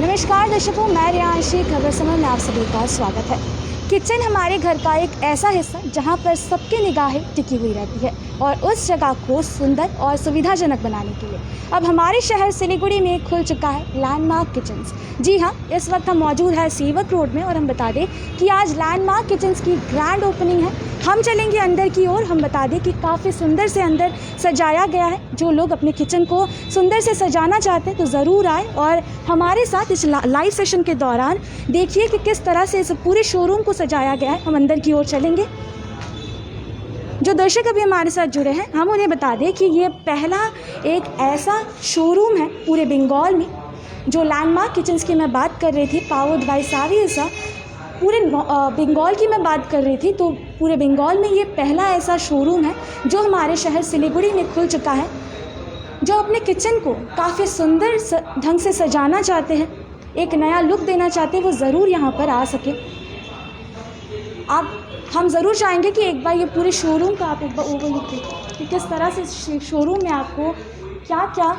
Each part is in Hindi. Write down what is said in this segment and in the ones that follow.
नमस्कार दर्शकों, मैं रियांशी खबर समय में आप सभी का स्वागत है। किचन हमारे घर का एक ऐसा हिस्सा जहां पर सबकी निगाहें टिकी हुई रहती है और उस जगह को सुंदर और सुविधाजनक बनाने के लिए अब हमारे शहर सिलीगुड़ी में खुल चुका है लैंडमार्क किचन्स। जी हाँ, इस वक्त हम मौजूद है सीवक रोड में और हम बता दें कि आज लैंडमार्क किचन्स की ग्रैंड ओपनिंग है। हम चलेंगे अंदर की ओर। हम बता दें कि काफ़ी सुंदर से अंदर सजाया गया है। जो लोग अपने किचन को सुंदर से सजाना चाहते हैं तो ज़रूर आए और हमारे साथ इस लाइव सेशन के दौरान देखिए कि किस तरह से इस पूरे शोरूम को सजाया गया है। हम अंदर की ओर चलेंगे। जो दर्शक अभी हमारे साथ जुड़े हैं, हम उन्हें बता दें कि ये पहला एक ऐसा शोरूम है पूरे बंगाल में। जो लैंडमार्क किचन्स की मैं बात कर रही थी, पावर्ड बाय सावियसा, पूरे बंगाल की मैं बात कर रही थी, तो पूरे बंगाल में ये पहला ऐसा शोरूम है जो हमारे शहर सिलीगुड़ी में खुल चुका है। जो अपने किचन को काफ़ी सुंदर ढंग से सजाना चाहते हैं, एक नया लुक देना चाहते हैं, वो ज़रूर यहाँ पर आ सके। हम ज़रूर चाहेंगे कि एक बार ये पूरे शोरूम का आप एक बार ओवरव्यू करें कि किस तरह से शोरूम में आपको क्या क्या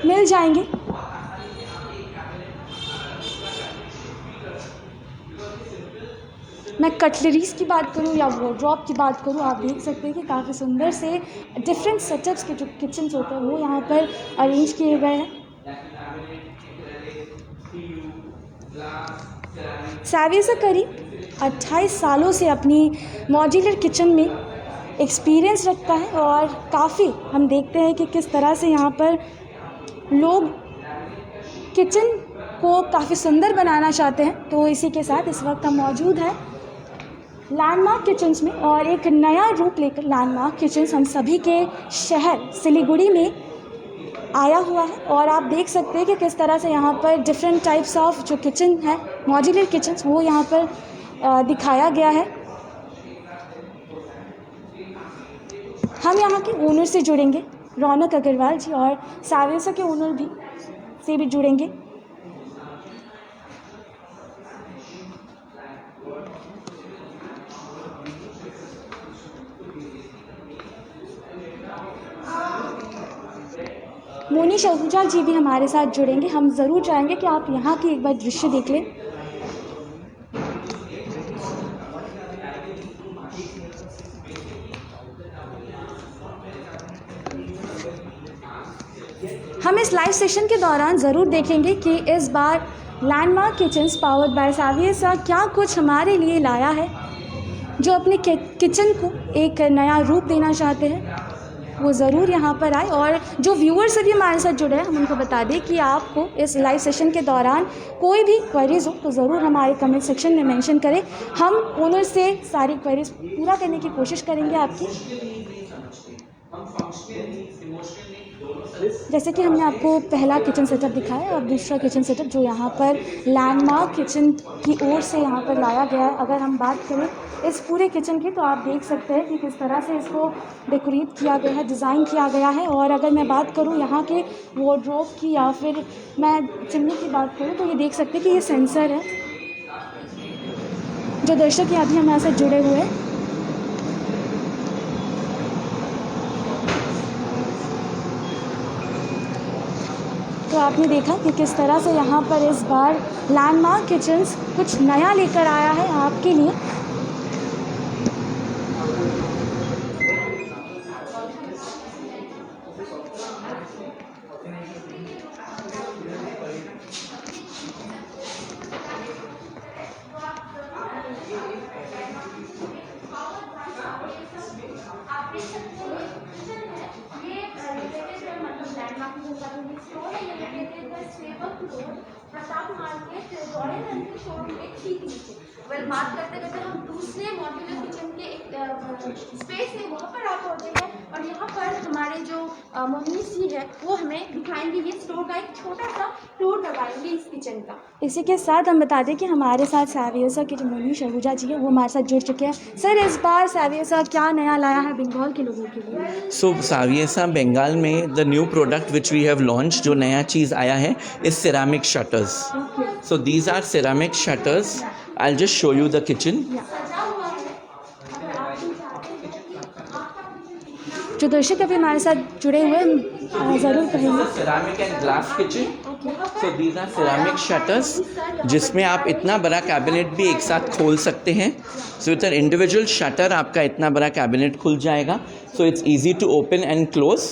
मिल जाएंगे। मैं कटलरीज़ की बात करूं या वार्डरोब की बात करूं, आप देख सकते हैं कि काफ़ी सुंदर से डिफरेंट सेटअप्स के जो किचन्स होते हैं वो यहाँ पर अरेंज किए गए हैं। सावियसा करीब 28 सालों से अपनी मॉड्यूलर किचन में एक्सपीरियंस रखता है और काफ़ी हम देखते हैं कि किस तरह से यहाँ पर लोग किचन को काफ़ी सुंदर बनाना चाहते हैं। तो इसी के साथ इस वक्त हम मौजूद हैं लैंडमार्क किचन्स में और एक नया रूप लेकर लैंडमार्क किचन्स हम सभी के शहर सिलीगुड़ी में आया हुआ है। और आप देख सकते हैं कि किस तरह से यहाँ पर डिफरेंट टाइप्स ऑफ जो किचन है, मॉड्यूलर किचन्स, वो यहाँ पर दिखाया गया है। हम यहाँ के ओनर से जुड़ेंगे, रौनक अग्रवाल जी, और सावियसा के ओनर से भी जुड़ेंगे। मोनी शहूजा जी भी हमारे साथ जुड़ेंगे। हम ज़रूर चाहेंगे कि आप यहाँ की एक बार दृश्य देख लें। हम इस लाइव सेशन के दौरान ज़रूर देखेंगे कि इस बार लैंडमार्क किचन्स पावर्ड बाय सावियसा क्या कुछ हमारे लिए लाया है। जो अपने किचन को एक नया रूप देना चाहते हैं वो ज़रूर यहाँ पर आए। और जो व्यूअर्स अभी हमारे साथ जुड़े हैं, हम उनको बता दें कि आपको इस लाइव सेशन के दौरान कोई भी क्वेरीज़ हो तो ज़रूर हमारे कमेंट सेक्शन में मेंशन करें। हम ओनर से सारी क्वेरीज़ पूरा करने की कोशिश करेंगे आपकी। जैसे कि हमने आपको पहला किचन सेटअप दिखाया, अब दूसरा किचन सेटअप जो यहाँ पर लैंडमार्क किचन की ओर से यहाँ पर लाया गया है। अगर हम बात करें इस पूरे किचन की तो आप देख सकते हैं कि किस तरह से इसको डेकोरेट किया गया है, डिज़ाइन किया गया है। और अगर मैं बात करूँ यहाँ के वार्डरोब की या फिर मैं चिमनी की बात करूँ तो ये देख सकते हैं कि ये सेंसर है। जो दर्शक अभी हमारे साथ जुड़े हुए हैं, तो आपने देखा कि किस तरह से यहाँ पर इस बार लैंडमार्क किचन्स कुछ नया लेकर आया है आपके लिए। बात करते करते हम दूसरे मॉड्यूलर किचन के एक स्पेस है वहाँ पर आ पहुँचे हैं और यहाँ पर हमारे जो मोनी जी है वो हमें दिखाएंगे ये स्टोर का एक छोटा सा टूर करवाएंगे इस किचन का। इसी के साथ हम बता दें कि हमारे साथ सावियसा के जो मोनी शहूजा जी है वो हमारे साथ जुड़ चुके हैं। सर, इस बार सावियसा क्या नया लाया है बंगाल के लोगों के लिए? सो सावियसा बंगाल में the new product which we have launch, जो नया चीज़ आया है, is ceramic shutters. So these are ceramic shutters. I will just show you the kitchen. जो दर्शक अभी हमारे साथ जुड़े हुए हैं ज़रूर कहेंगे। Ceramic and glass kitchen. So these are ceramic shutters जिसमें आप इतना बड़ा कैबिनेट भी एक साथ खोल सकते हैं. So with an individual shutter आपका इतना बड़ा कैबिनेट खुल जाएगा. So it's easy to open and close.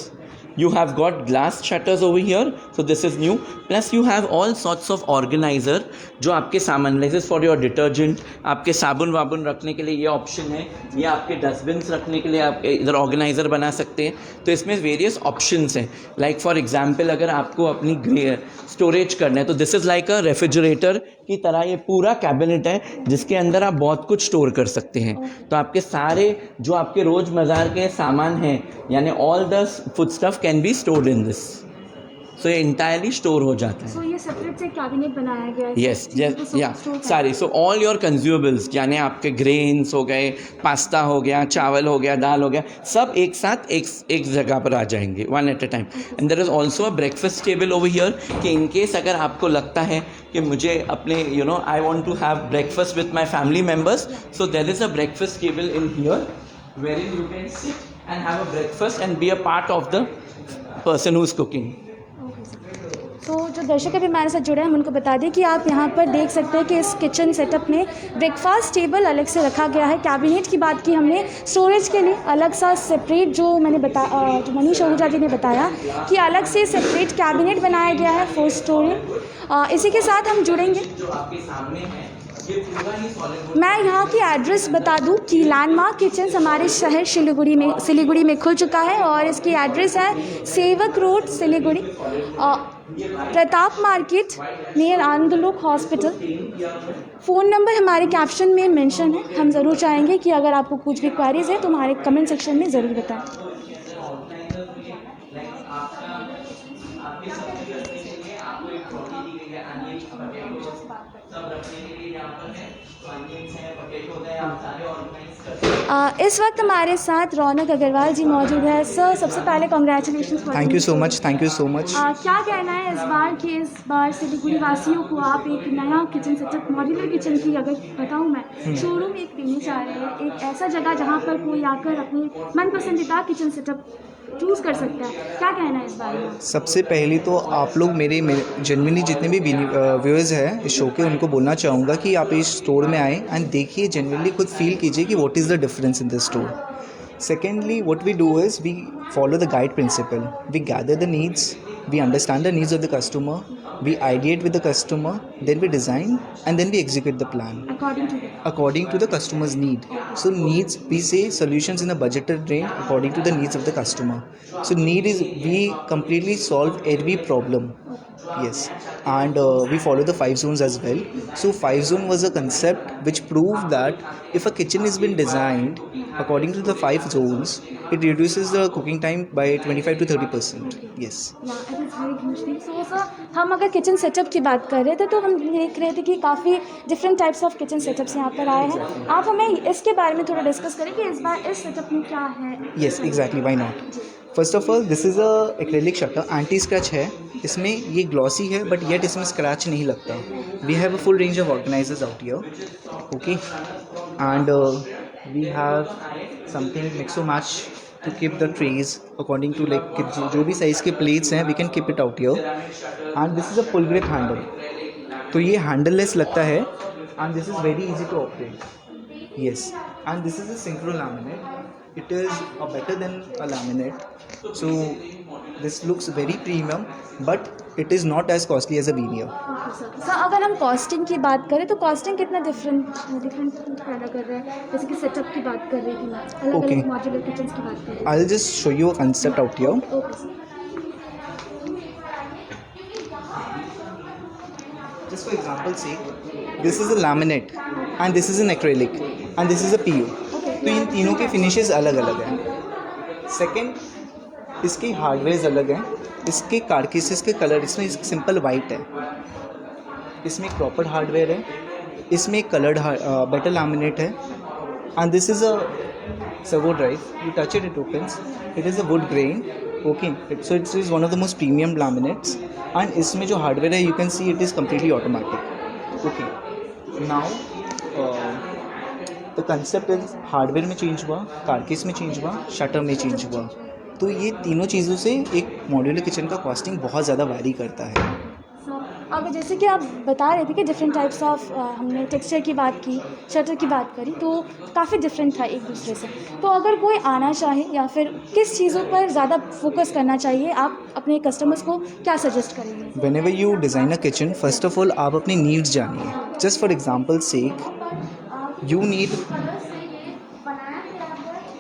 You have got glass shutters over here, so this is new. Plus you have all sorts of organizer जो आपके सामान, like this for your detergent, आपके साबुन वाबुन रखने के लिए ये ऑप्शन है. ये आपके डस्टबिन्स रखने के लिए आप इधर ऑर्गेनाइज़र बना सकते हैं. तो इसमें वेरियस ऑप्शंस हैं. लाइक फॉर एग्जांपल अगर आपको अपनी स्टोरेज करना है तो this is like a refrigerator की तरह ये पूरा कैबिनेट है जिसके अंदर आप बहुत कुछ स्टोर कर सकते हैं. तो आपके सारे जो आपके रोज़मर्रा के सामान हैं यानी all the food stuff can be stored in this. So ये इंटायरली स्टोर हो जाता है. सो ये सेपरेट से कैबिनेट बनाया गया है. यस या सारी. सो ऑल योर कंज्यूमेबल्स यानी आपके ग्रेन्स हो गए, पास्ता हो गया, चावल हो गया, दाल हो गया, सब एक साथ एक जगह पर आ जाएंगे one at a time. And there is also a breakfast table over here कि इन केस अगर आपको लगता है कि मुझे अपने I want to have breakfast with my family members, so there is a breakfast table in here wherein you can sit and have a breakfast and be a part of the person who is cooking. तो जो दर्शक अभी हमारे साथ जुड़े हैं हम उनको बता दें कि आप यहाँ पर देख सकते हैं कि इस किचन सेटअप में ब्रेकफास्ट टेबल अलग से रखा गया है. कैबिनेट की बात की हमने, स्टोरेज के लिए अलग सा सेपरेट जो जो मनीष आहूजा जी ने बताया कि अलग से सेपरेट कैबिनेट बनाया गया है फॉर स्टोरिंग. इसी के साथ हम जुड़ेंगे. जो आपके सामने है ये पूरा ही सॉलिड. मैं यहाँ की एड्रेस बता दूँ कि लैंडमार्क किचन्स हमारे शहर सिलीगुड़ी में खुल चुका है और इसकी एड्रेस है Sevoke road Siliguri, Pratap market near Anandalok hospital. Phone number हमारे कैप्शन में मेंशन है. हम ज़रूर चाहेंगे कि अगर आपको कुछ भी क्वेरीज है तो हमारे कमेंट सेक्शन में ज़रूर बताएं. इस वक्त हमारे साथ रौनक अग्रवाल जी मौजूद है. सर सबसे पहले congratulation. Thank you so much. क्या कहना है इस बार सिलीगुड़ी वासियों को आप एक नया किचन सेटअप, मॉड्यूलर किचन की अगर बताऊं मैं, शोरूम एक देने चाह रहे हैं, एक ऐसा जगह जहां पर कोई आकर अपने मन पसंदीदा किचन सेटअप चूज़ कर सकता है. क्या कहना है इस बारे में? सबसे पहले तो आप लोग मेरे जेन्युइनली जितने भी व्यूअर्स हैं इस शो के, उनको बोलना चाहूँगा कि आप इस स्टोर में आएँ एंड देखिए, जेन्युइनली खुद फील कीजिए कि what is the difference in this store. Secondly, what we do is we follow the guide principle. We gather the needs, we understand the needs of the customer, we ideate with the customer, then we design and then we execute the plan according to the customer's need. So needs, we say solutions in a budgeted range according to the needs of the customer. So need is we completely solve every problem. Yes, and we follow the 5 zones as well. So 5 zone was a concept which proved that if a kitchen has been designed according to the 5 zones, it reduces the cooking time by 25 to 30%. Yes. Yeah, it is very huge thing. So sir, हम अगर किचन सेटअप की बात कर रहे थे तो हम देख रहे थे कि काफ़ी different types of kitchen setups यहाँ पर आए हैं. आप हमें इसके बारे में थोड़ा डिस्कस करें कि इस बार इस सेटअप में क्या है. Yes, exactly. Why not? First of all this is a acrylic shutter, anti scratch है. इसमें ये ग्लॉसी है बट येट इसमें स्क्रैच नहीं लगता. We have a full range of organisers out here. Okay, and we have something mix match to keep the trays according to like जो भी साइज़ के प्लेट्स हैं we can keep it out here. And this is a full grip handle. तो ये हैंडललेस लगता है and this is very easy to operate. Yes, and this is a synchro laminate. It is better than a laminate, so this looks very premium, but it is not as costly as a veneer. Sir अगर हम कॉस्टिंग की बात करें तो कॉस्टिंग कितना डिफरेंट पैदा कर रहा है. जैसे कि सेटअप की बात कर रही थी मैं, अलग-अलग मॉड्यूलर किचन्स की बात कर रही हूँ. I'll just show you a concept out here. Okay, sir. Just for example sake, this is a laminate and this is an acrylic and this is a PU. तो इन तीनों के फिनिशेस अलग अलग हैं. सेकंड, इसकी हार्डवेयर्स अलग हैं. इसके कार्केसेस के कलर, इसमें सिंपल वाइट है, इसमें एक प्रॉपर हार्डवेयर है, इसमें एक कलर्ड बेटर लैमिनेट है. And this is a servo drive. You touch it, it opens. It is a wood grain. Okay, so it's is one of the most premium laminates. And इसमें जो हार्डवेयर है you can see it is completely automatic. Okay, now तो कंसेप्ट हार्डवेयर में चेंज हुआ, कारकेस में चेंज हुआ, शटर में चेंज हुआ. तो ये तीनों चीज़ों से एक मॉड्यूलर किचन का कॉस्टिंग बहुत ज़्यादा वैरी करता है. अब जैसे कि आप बता रहे थे कि डिफरेंट टाइप्स ऑफ हमने टेक्सचर की बात की, शटर की बात करी, तो काफ़ी डिफरेंट था एक दूसरे से। तो अगर कोई आना चाहे या फिर किस चीज़ों पर ज़्यादा फोकस करना चाहिए, आप अपने कस्टमर्स को क्या सजेस्ट करेंगे? Whenever you design a kitchen, first of all आप अपनी नीड्स जानिए. Just for example sake, you need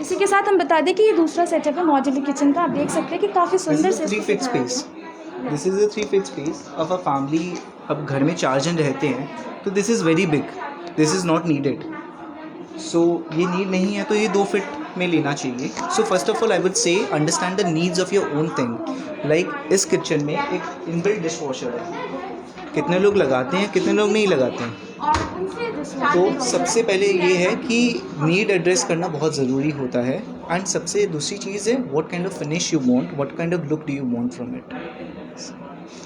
इसी के साथ हम बता दें कि ये दूसरा सेटअप है मॉड्यूलर किचन का। आप देख सकते हैं कि काफ़ी this सुंदर is से a 3 इसको feet सजाया space. है। This is a 3 feet space of a family. अब घर में 4 जन रहते हैं तो this is very big. This is not needed. So ये नीड नहीं है तो ये 2 फीट में लेना चाहिए. So first of all I would say understand the needs of your own thing. Like इस किचन में एक इनबिल्ट डिश वॉशर है. कितने लोग लगाते हैं, कितने लोग नहीं लगाते हैं. तो सबसे पहले ये है कि नीड एड्रेस करना बहुत ज़रूरी होता है. एंड सबसे दूसरी चीज़ है what kind of finish you want, what kind of look do you want from it.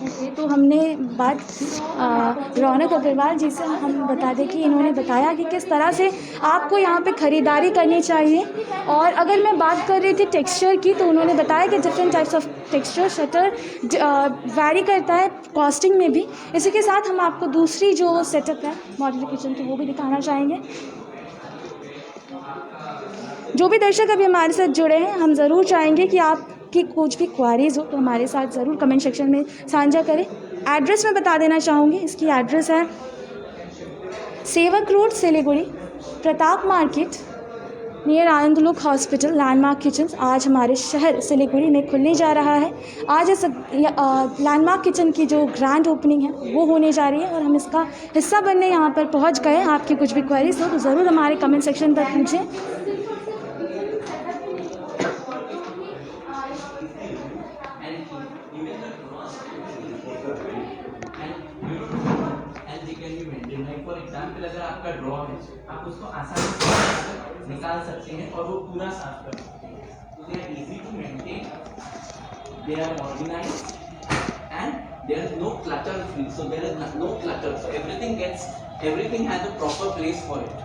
Okay, तो हमने बात रौनक अग्रवाल जी से हम बता दें कि इन्होंने बताया कि किस तरह से आपको यहाँ पे ख़रीदारी करनी चाहिए। और अगर मैं बात कर रही थी टेक्सचर की, तो उन्होंने बताया कि different types of texture shutter vary करता है कॉस्टिंग में भी। इसी के साथ हम आपको दूसरी जो सेटअप है मॉड्यूलर किचन की वो भी दिखाना चाहेंगे। जो भी दर्शक अभी हमारे साथ जुड़े हैं, हम ज़रूर चाहेंगे कि आपकी कुछ भी क्वारीज हो तो हमारे साथ ज़रूर कमेंट सेक्शन में साझा करें। एड्रेस मैं बता देना चाहूँगी, इसकी एड्रेस है Sevoke road Siliguri, Pratap market near Anandalok hospital, landmark kitchens आज हमारे शहर सिलीगुड़ी में खुलने जा रहा है। आज इस लैंडमार्क किचन की जो ग्रैंड ओपनिंग है वो होने जा रही है और हम इसका हिस्सा बनने यहाँ पर पहुँच गए। आपकी कुछ भी क्वेरीज हो तो ज़रूर हमारे कमेंट सेक्शन पर पूछें। फॉर एग्जाम्पल अगर आपका ड्रॉ है, आप उसको आसानी से निकाल सकते हैं और वो पूरा साफ कर सकते हैं। तो they are easy to maintain, they are organised and there is no clutter free, so there is no clutter, so everything has a proper place for it.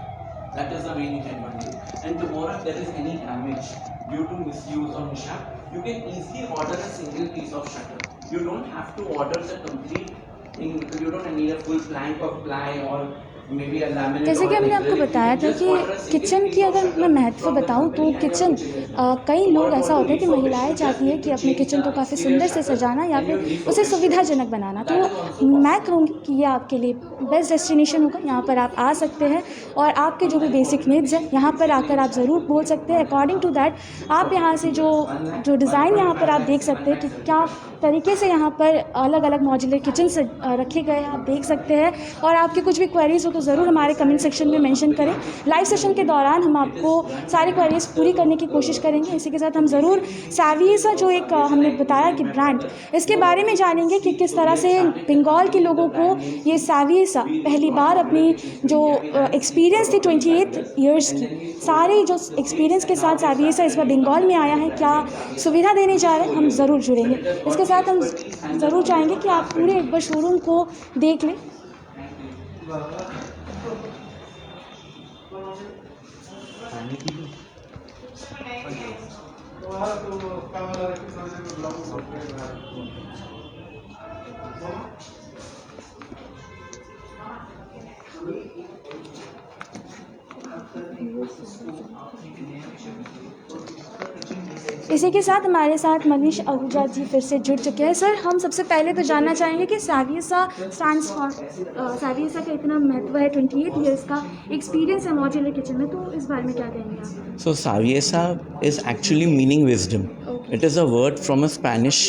That is the main advantage. And tomorrow if there is any damage due to misuse or mishap, you can easily order a single piece of shutter. You don't have to order the complete thing because you don't need a full plank of ply or maybe a laminate. जैसे कि हमने आपको बताया था कि किचन की अगर मैं महत्व बताऊं तो किचन कई लोग ऐसा होता है कि महिलाएं चाहती है कि अपने किचन को काफ़ी सुंदर से सजाना या फिर उसे सुविधाजनक बनाना। तो मैं कहूँगी कि ये आपके लिए बेस्ट डेस्टिनेशन होगा। यहाँ पर आप आ सकते हैं और आपके जो भी बेसिक नीड्स हैं यहाँ पर आकर आप ज़रूर बोल सकते हैं। अकॉर्डिंग टू दैट आप यहाँ से जो डिज़ाइन यहाँ पर आप देख सकते हैं कि क्या तरीके से यहाँ पर अलग अलग मॉड्यूलर किचन से रखे गए हैं, आप देख सकते हैं। और आपकी कुछ भी क्वेरीज हो तो ज़रूर हमारे कमेंट सेक्शन में मेंशन करें। लाइव सेशन के दौरान हम आपको सारी क्वेरीज पूरी करने की कोशिश करेंगे। इसी के साथ हम ज़रूर सैवियसा जो एक हमने बताया कि ब्रांड, इसके बारे में जानेंगे कि किस तरह से बंगाल के लोगों को ये सैवियसा पहली बार अपनी जो एक्सपीरियंस थी 28 ईयर्स की, सारे जो एक्सपीरियंस के साथ सैवियसा इस बार बंगाल में आया है, क्या सुविधा देने जा रहे हैं, हम ज़रूर जुड़ेंगे। इसके साथ हम ज़रूर चाहेंगे कि आप पूरे एक बार शोरूम को देख लें। इसी के साथ हमारे साथ मनीष आहूजा जी फिर से जुड़ चुके हैं। सर, हम सबसे पहले तो जानना चाहेंगे कि सैवियसा स्टैंड्स फॉर, सैवियसा का इतना महत्व है, 28 ईयर्स का एक्सपीरियंस है मॉड्यूलर किचन में, तो इस बारे में क्या कहेंगे आप? So Saviesa is actually meaning wisdom. It is a word from a Spanish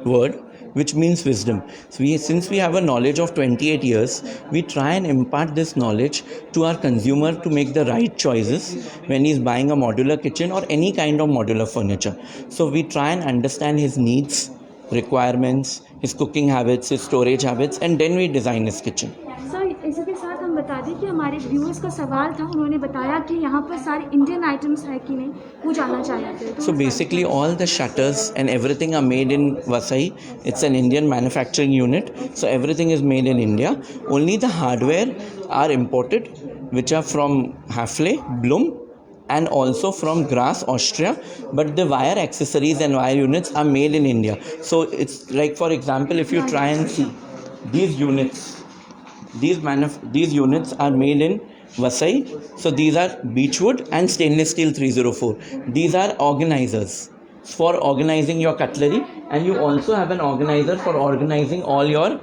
word which means wisdom. So since we have a knowledge of 28 years, we try and impart this knowledge to our consumer to make the right choices when he is buying a modular kitchen or any kind of modular furniture. So we try and understand his needs, requirements, his cooking habits, his storage habits, and then we design his kitchen. Sir, इसी के साथ हम बता दें कि हमारे व्यूअर्स का सवाल था, उन्होंने बताया कि यहाँ पर सारे इंडियन आइटम्स है कि नहीं, वो जानना चाह रहे थे। So basically all the shutters and everything are made in Vasai. It's an Indian manufacturing unit. So everything is made in India. Only the hardware are imported, which are from Hafele, Blum, and also from Graz, Austria. But the wire accessories and wire units are made in India. So it's like, for example, if you try and see, these units are made in Vasai. So these are beechwood and stainless steel 304. These are organizers for organizing your cutlery, and you also have an organizer for organizing all your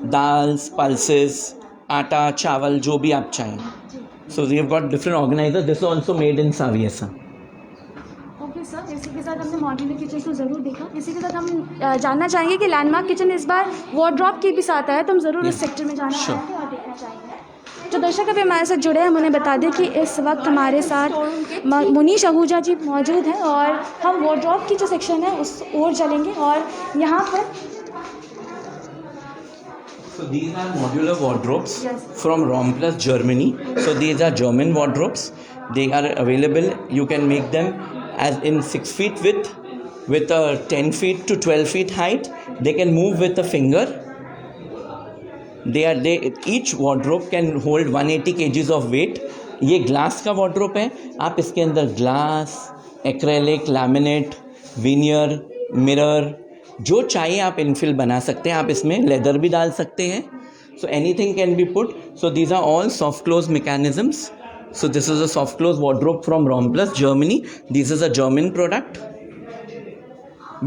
dals, pulses, atta, chawal, जो भी आप चाहें. So we have got different organizers. This is also made in Saviesa. Okay sir, इसी के साथ हमने मॉड्यूलर किचन को ज़रूर देखा. इसी के साथ हम जानना चाहेंगे कि लैंडमार्क किचन इस बार वार्डरोब के भी साथ आया, तो हम ज़रूर उस सेक्टर में जाना चाहेंगे और देखना चाहेंगे. जो दर्शक अभी हमारे साथ जुड़े हैं, हम उन्हें बता दें कि इस वक्त हमारे साथ मुनीश आहूजा जी मौजूद हैं और हम वार्डरोब की जो सेक्शन है उस ओर चलेंगे. और यहाँ पर So these are modular wardrobes from Romplus, Germany. So these are German wardrobes. They are available. You can make them as in 6 feet width with a 10 feet to 12 feet height. They can move with a finger. Each wardrobe can hold 180 kgs of weight. ये ग्लास का wardrobe है. आप इसके अंदर glass, acrylic, laminate, veneer, mirror, जो चाहिए आप इनफिल बना सकते हैं. आप इसमें लेदर भी डाल सकते हैं. So anything can be put. So these are all soft close mechanisms. So this is a soft close wardrobe from Romplus, Germany. This is a German product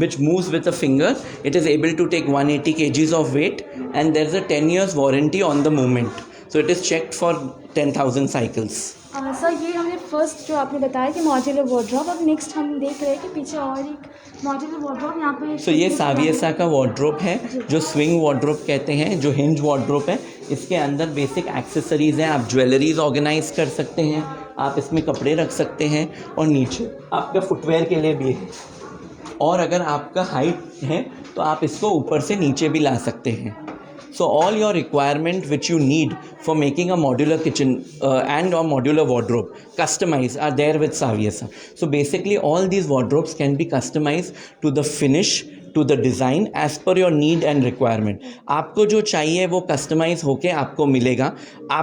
which moves with a finger. It is able to take 180 kgs of weight, and there is a 10 years warranty on the movement. So it is checked for 10,000 cycles. Sir, ये हमने फर्स्ट जो आपने बताया कि मॉड्यूलर वार्डरोब. अब नेक्स्ट हम देख रहे हैं कि पीछे और एक मॉड्यूलर वार्डरोब यहाँ पे. सो ये सावियसा का वार्डरोब है जो स्विंग वार्डरोब कहते हैं, जो हिंज वार्डरोब है. इसके अंदर बेसिक एक्सेसरीज़ हैं. आप ज्वेलरीज ऑर्गेनाइज कर सकते हैं, आप इसमें कपड़े रख सकते हैं, और नीचे आपका फुटवेयर के लिए भी है. और अगर आपका हाइट है तो आप इसको ऊपर से नीचे भी ला सकते हैं. So all your requirement which you need for making a modular kitchen and or modular wardrobe customized are there with Saviesa. So basically all these wardrobes can be customized to the finish, to the design as per your need and requirement. आपको जो चाहिए वो कस्टमाइज होके आपको मिलेगा.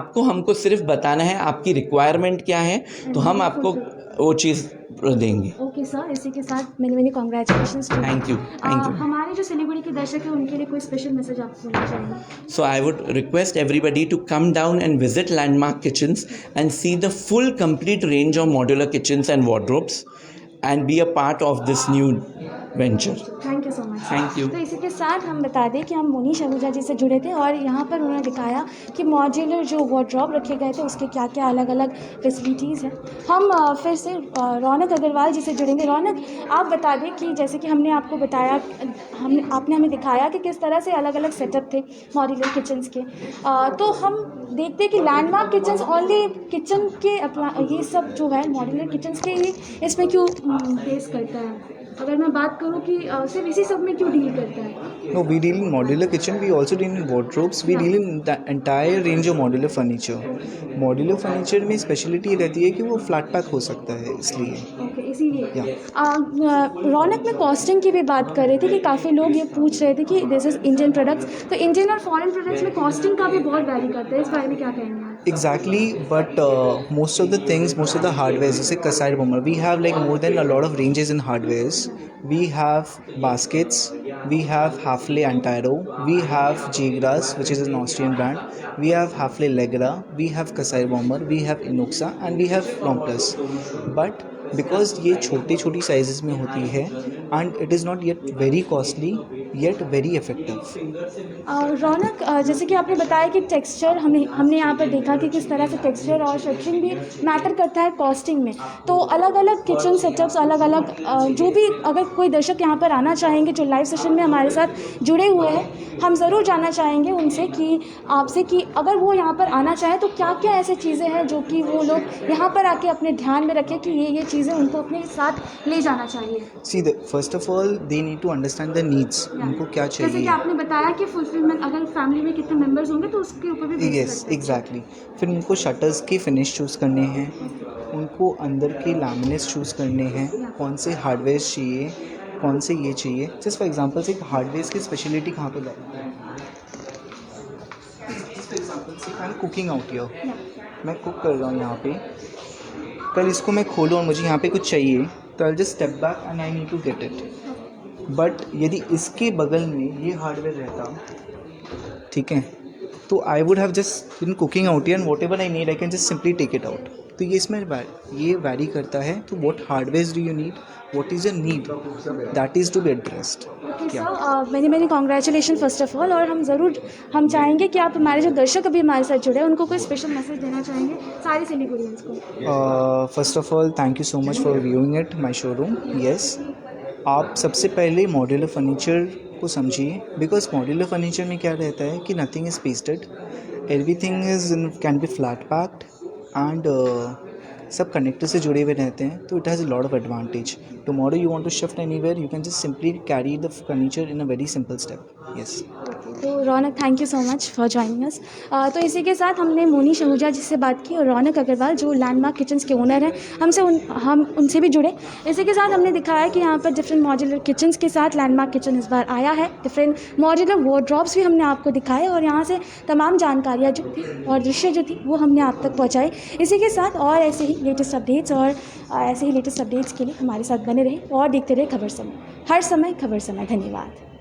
आपको हमको सिर्फ बताना है आपकी रिक्वायरमेंट क्या है, तो हम आपको वो चीज़ देंगे. ओके सर, इसी के साथ मेनी कॉन्ग्रेचुलेशंस. Thank you. हमारे जो सिलीगुड़ी के दर्शक हैं उनके लिए कोई स्पेशल मैसेज आप बोलना चाहेंगे? So I would request everybody to come down and visit Landmark Kitchens and see the full complete range of modular kitchens and wardrobes and be a part of this new venture. Thank you so much. Thank you. तो इसी के साथ हम बता दें कि हम मुनीश आहूजा जी से जुड़े थे और यहाँ पर उन्होंने दिखाया कि मॉड्यूलर जो वार्डरोब रखे गए थे उसके क्या क्या अलग अलग फैसिलिटीज़ हैं. हम फिर से रौनक अग्रवाल जी से जुड़ेंगे. रौनक, आप बता दें कि जैसे कि हमने आपको बताया, आपने हमें दिखाया कि किस तरह से अलग अलग सेटअप थे मॉड्यूलर किचन्स के. तो हम देखते हैं कि लैंडमार्क किचन्स ओनली किचन के ये सब जो है मॉड्यूलर किचन्स के ही इसमें क्यों बेस करता है? अगर मैं बात करूँ कि सिर्फ इसी सब में क्यों डील करता है? No, we deal in modular kitchen. We also deal in wardrobes. We deal in the entire range of modular furniture. Modular furniture में स्पेशलिटी रहती है कि वो फ्लैट पैक हो सकता है, इसलिए. ओके, इसीलिए. Yeah. रौनक में कॉस्टिंग की भी बात कर रहे थे कि काफ़ी लोग ये पूछ रहे थे कि दिस इज इंडियन प्रोडक्ट्स, तो इंडियन और फॉरेन प्रोडक्ट्स में कॉस्टिंग का भी बहुत वैरी करता है. इस बारे में क्या कहेंगे आप? Exactly, but most of the things, most of the hardwares, जैसे Kasai Bomber, we have like more than a lot of ranges in hardwares. We have baskets, we have Hafele Antiro, we have G-Grass, which is an Austrian brand, we have Hafele Legra, we have Kasai Bomber, we have Inuxa, and we have Romplus. But because ये छोटी छोटी साइजेस में होती है and it is not yet very costly yet very effective. रौनक, जैसे कि आपने बताया कि टेक्सचर हमने यहाँ पर देखा कि किस तरह से टेक्सचर और शेटरिंग भी मैटर करता है कॉस्टिंग में. तो अलग अलग किचन सेटअप्स, अलग अलग जो भी, अगर कोई दर्शक यहाँ पर आना चाहेंगे जो लाइव सेशन में हमारे साथ जुड़े हुए हैं, हम ज़रूर जानना चाहेंगे उनसे कि आपसे कि अगर वो यहाँ पर आना चाहें तो क्या क्या ऐसी चीज़ें हैं जो कि वो लोग यहाँ पर आके अपने ध्यान में रखें कि ये चीज़ें उनको अपने साथ ले जाना चाहिए. See, first of all they need to understand the needs. उनको क्या चाहिए. जैसे कि आपने बताया कि फुलफिलमेंट, अगर फैमिली में कितने मेंबर्स होंगे तो उसके ऊपर भी बेस यस, करता है. एग्जैक्टली. फिर उनको शटर्स के फिनिश चूज़ करने हैं, उनको अंदर के लैमिनेट्स चूज़ करने हैं, कौन से हार्डवेयर चाहिए, कौन से ये चाहिए. जस्ट फॉर एग्जांपल एक हार्डवेयर की स्पेशलिटी कहाँ पे जाती है. फॉर एग्जांपल से I am cooking out here, मैं कुक कर रहा हूँ यहाँ पे. कल इसको मैं खोलूँ और मुझे यहाँ पे कुछ चाहिए तो I just step back and I need to get it. But यदि इसके बगल में ये हार्डवेयर रहता ठीक है, तो I would have just in cooking out and whatever I need I can just simply take it out. तो ये इसमें ये वैरी करता है, तो what hardware do you need, what is your need, that is to be addressed. Many many congratulation first of all. और हम चाहेंगे कि आप हमारे जो दर्शक अभी हमारे साथ जुड़े हैं उनको कोई स्पेशल मैसेज देना चाहेंगे सारी सिलीगुड़ियंस को। First of all thank you so much for viewing it my showroom. Yes, आप सबसे पहले मॉड्यूलर फर्नीचर को समझिए, बिकॉज मॉड्यूलर फर्नीचर में क्या रहता है कि nothing is pasted, everything is can be flat packed and सब कनेक्टर से जुड़े हुए रहते हैं, तो it has a lot of advantage. Tomorrow you want to shift anywhere, you can just simply carry the furniture in a very simple step. Yes, तो Raunak, thank you so much for joining us. तो इसी के साथ हमने मोनी शहूजा जी से बात की और रौनक अग्रवाल जो लैंडमार्क किचन्स के ओनर हैं हम उनसे भी जुड़े। इसी के साथ हमने दिखाया कि यहाँ पर डिफरेंट मॉड्यूलर किचन्स के साथ लैंडमार्क किचन इस बार आया है। डिफरेंट मॉड्यूलर वार्डरोब्स भी हमने आपको दिखाए और यहाँ से तमाम जानकारियाँ जो थी और दृश्य जो थी वो हमने आप तक पहुँचाई। इसी के साथ और ऐसे ही लेटेस्ट अपडेट्स के लिए हमारे साथ बने रहे और देखते रहे खबर समय, हर समय खबर समय। धन्यवाद।